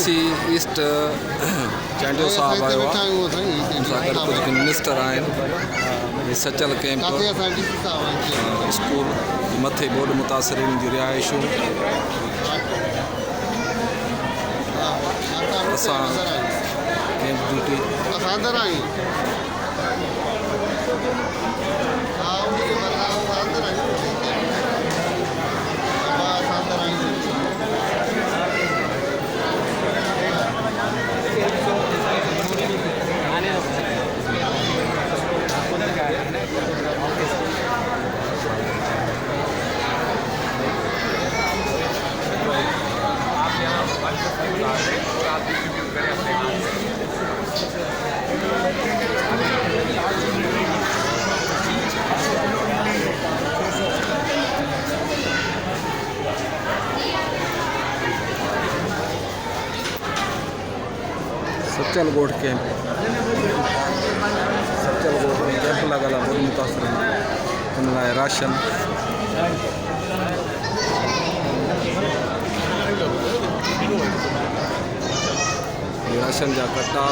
सी east Chandio साहब आयो आहे कुछ मिनिस्टर आहिनि सचल कैंप स्कूल मथे बोर्ड मुतासरीन जी रिहाइशूं असां कैंप ड्यूटी सचल गोठ कैंप सचल गोठ में कैंप लॻल आहे बहुत मुतासिर हुन लाइ राशन राशन जा कट्टा